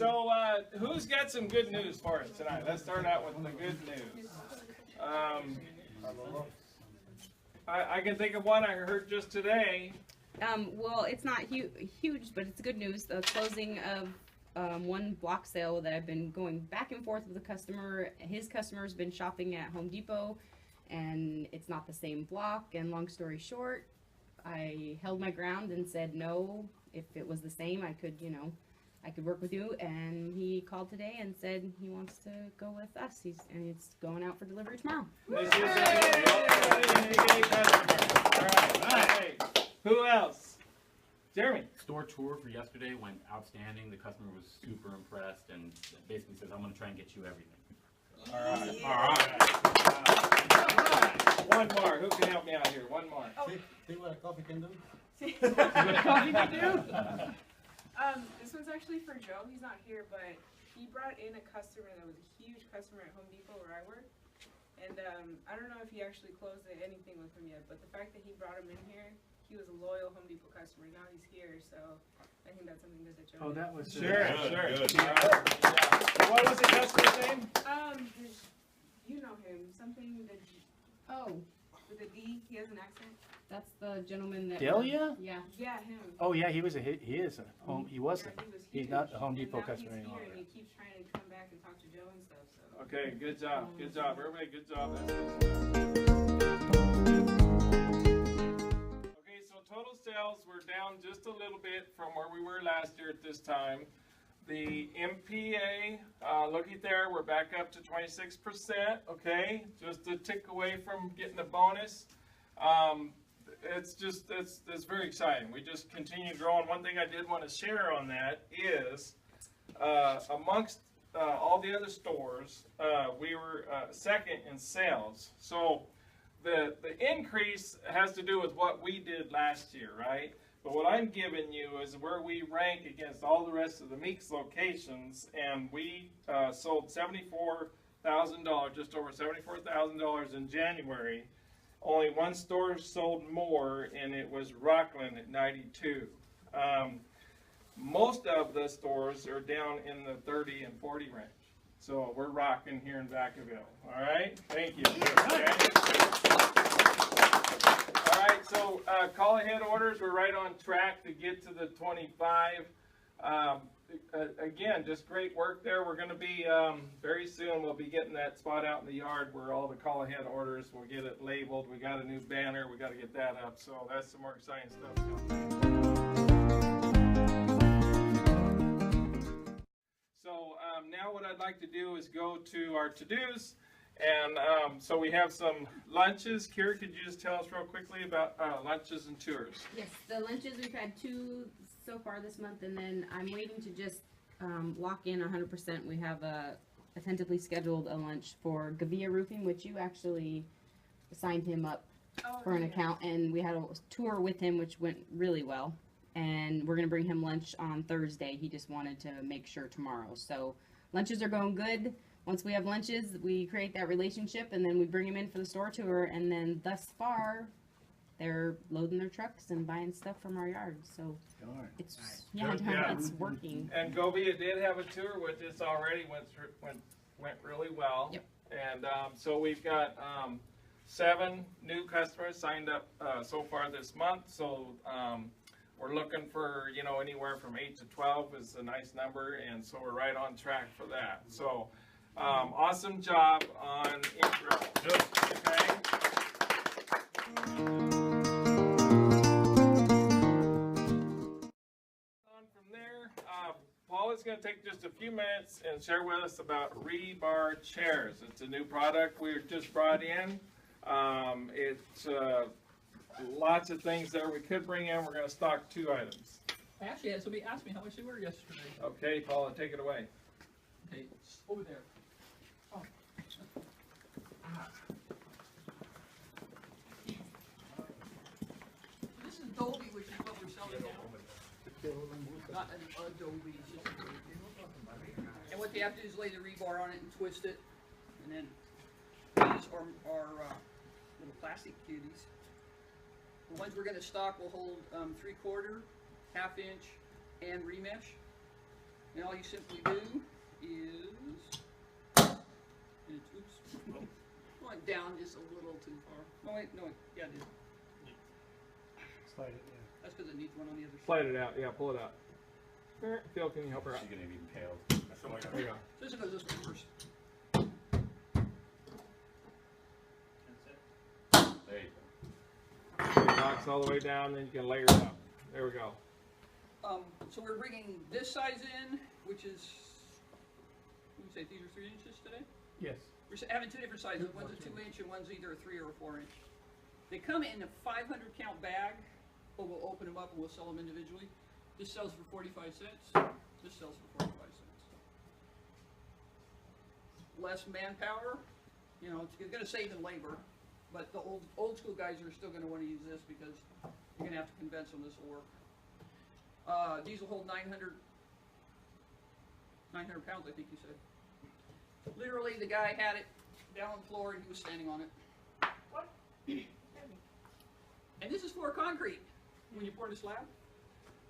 So, who's got some good news for us tonight? Let's start out with the good news. I can think of one I heard just today. Well, it's not huge, but it's good news. The closing of one block sale that I've been going back and forth with the customer. His customer's been shopping at Home Depot, and it's not the same block. And long story short, I held my ground and said no. If it was the same, I could, I could work with you. And he called today and said he wants to go with us. And it's going out for delivery tomorrow. Alright. Who else? Jeremy. Store tour for yesterday went outstanding. The customer was super impressed and basically says, I'm going to try and get you everything. Alright. One more. Who can help me out here? One more. See what a coffee can do? See what a coffee can do? This one's actually for Joe. He's not here, but he brought in a customer that was a huge customer at Home Depot where I work. And I don't know if he actually closed anything with him yet, but the fact that he brought him in here, he was a loyal Home Depot customer. Now he's here, so I think that's something good that Joe did. That was Sure. What was the customer's name? You know him. Something that Oh, with a D. He has an accent. that's the gentleman that. Delia? Yeah. Yeah, him. Oh yeah, he was a home. He was. Yeah, he was He's huge. not a Home Depot And now customer he's anymore. here, and he keeps trying to come back and talk to Joe and stuff. So. Okay, good job. Good job. Everybody, good job. Okay, so total sales were down just a little bit from where we were last year at this time. The MPA, looky there, we're back up to 26%, okay? Just a tick away from getting a bonus. It's very exciting. We just continue growing. One thing I did want to share on that is amongst all the other stores, we were second in sales. So the increase has to do with what we did last year, right? But what I'm giving you is where we rank against all the rest of the Meeks locations, and we sold $74,000, just over $74,000 in January. Only one store sold more, and it was Rockland at 92. Most of the stores are down in the 30 and 40 range. So we're rocking here in Vacaville. All right? Thank you. Okay. All right, so call ahead orders. We're right on track to get to the 25. Again, just great work there. We're going to be, very soon, we'll be getting that spot out in the yard where all the call ahead orders, we'll get it labeled. We got a new banner. We got to get that up. So that's some more exciting stuff coming. So now what I'd like to do is go to our to-dos. And so we have some lunches. Kira, could you just tell us real quickly about lunches and tours? Yes, the lunches, we've had 2 so far this month, and then I'm waiting to just lock in 100%. We have tentatively scheduled a lunch for Vacaville Roofing, which you actually signed him up for an account, and we had a tour with him, which went really well. And we're going to bring him lunch on Thursday. He just wanted to make sure tomorrow. So lunches are going good. Once we have lunches, we create that relationship, and then we bring them in for the store tour, and then thus far, they're loading their trucks and buying stuff from our yard. So it's it's working. And Govia did have a tour with us already. Went really well. Yep. And so we've got 7 new customers signed up so far this month. So we're looking for anywhere from 8 to 12 is a nice number, and so we're right on track for that. So. Awesome job on intro. Okay. On from there, Paul is going to take just a few minutes and share with us about rebar chairs. It's a new product we just brought in. It's lots of things there we could bring in. We're going to stock 2 items. Actually, somebody asked me how much they were yesterday. Okay, Paula, take it away. Okay, it's over there. Oh. This is Adobe, which is what we're selling now. Not an Adobe. It's just and what they have to do is lay the rebar on it and twist it. And then these are little plastic cuties. The ones we're going to stock will hold 3/4, 1/2 inch, and remesh. And all you simply do is, and it's, oops, going down just a little too far. No, wait, yeah, it is. Slide it, yeah. That's because it needs one on the other side. Slide it out, yeah, pull it out. Phil, can you help her out? She's gonna be impaled. There you go. This goes this way first. There you go. So it knocks all the way down, then you can layer it up. There we go. So we're bringing this size in, which is, what would you say, these are 3 inches today? Yes. We're having two different sizes. One's a 2 inch and one's either a 3 or a 4 inch. They come in a 500 count bag, but we'll open them up and we'll sell them individually. This sells for 45 cents. This sells for 45 cents. Less manpower, you know, it's gonna save in labor, but the old school guys are still gonna wanna use this because you're gonna have to convince them this will work. These will hold 900 pounds, I think you said. Literally, the guy had it down on the floor and he was standing on it. What? And this is floor concrete when you pour the slab.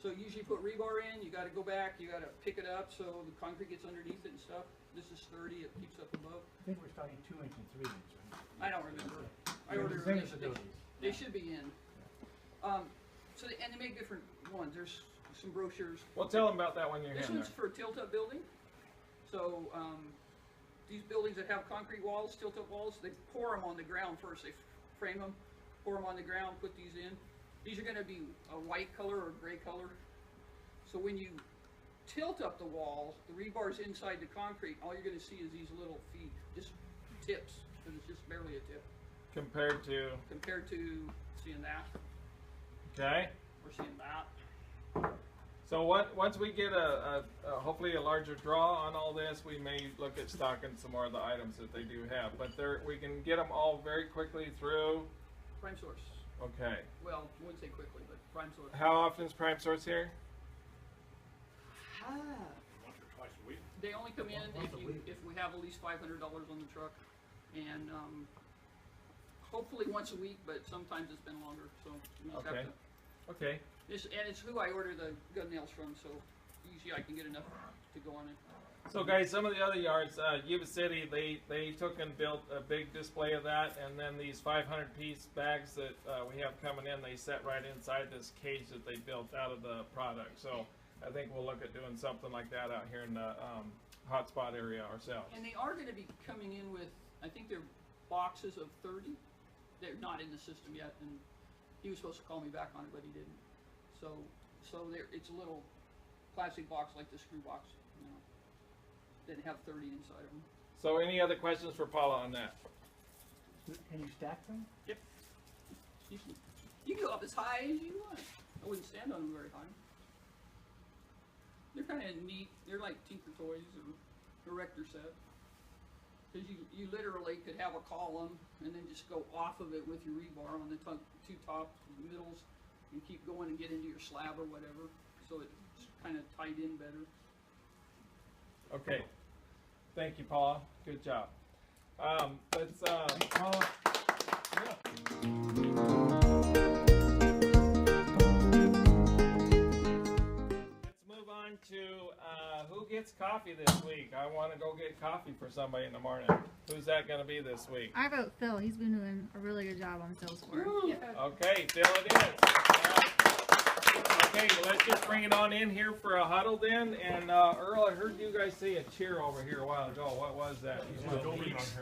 So usually you put rebar in, you gotta go back, you gotta pick it up so the concrete gets underneath it and stuff. This is sturdy, it keeps up above. I think we're starting 2 inch and 3 inch, right? I don't remember. I Yeah, ordered the them same yesterday. abilities. They should be in. And they make different ones. There's some brochures. Well, tell them about that when you're This in there. one's for a tilt-up building. So these buildings that have concrete walls, tilt-up walls, they pour them on the ground first. They frame them, pour them on the ground, put these in. These are going to be a white color or gray color. So when you tilt up the wall, the rebar's inside the concrete. All you're going to see is these little feet, just tips, because it's just barely a tip Compared to, compared to seeing that okay? or seeing that. So once we get hopefully a larger draw on all this, we may look at stocking some more of the items that they do have. But we can get them all very quickly through. Prime Source. Okay. Well, I wouldn't say quickly, but Prime Source. How often is Prime Source here? Once or twice a week. They only come in if we have at least $500 on the truck, and hopefully once a week, but sometimes it's been longer. So we just Okay. have to. Okay. It's who I order the gun nails from, so usually I can get enough to go on it. So guys, some of the other yards, Yuba City, they took and built a big display of that, and then these 500-piece bags that we have coming in, they set right inside this cage that they built out of the product. So I think we'll look at doing something like that out here in the hotspot area ourselves. And they are going to be coming in with, I think they're boxes of 30. They're not in the system yet, and he was supposed to call me back on it, but he didn't. So it's a little plastic box like the screw box, you know, that have 30 inside of them. So any other questions for Paula on that? Can you stack them? You can go up as high as you want. I wouldn't stand on them very high. They're kind of neat. They're like Tinker Toys or Erector set. Because you literally could have a column and then just go off of it with your rebar on the two top middles and keep going and get into your slab or whatever. So it's kind of tied in better. Okay. Thank you, Paula. Good job. Let's Paula? move on to who gets coffee this week. I want to go get coffee for somebody in the morning. Who's that going to be this week? I vote Phil. He's been doing a really good job on Salesforce. Okay, Phil it is. Okay, let's just bring it on in here for a huddle then. And Earl, I heard you guys say a cheer over here a while ago. What was that?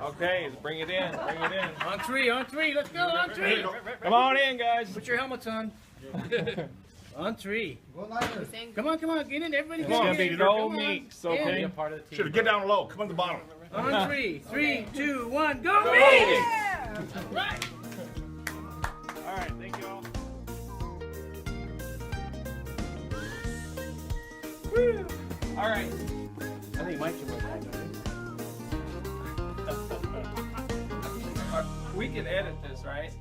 Okay, bring it in. Bring it in. On three, let's go, on three. Come on in, guys. Put your helmets on. On three. Saying Come on, get in, everybody It's get going to in. be no Come on. Meeks, okay? In. Part of the team. Should get down low. Come on the bottom. On three. 3, 2, 1, go, Go. Meeks! Right. All right, thank you all. Woo. All right. I think Mike should wear that. We can edit this, right?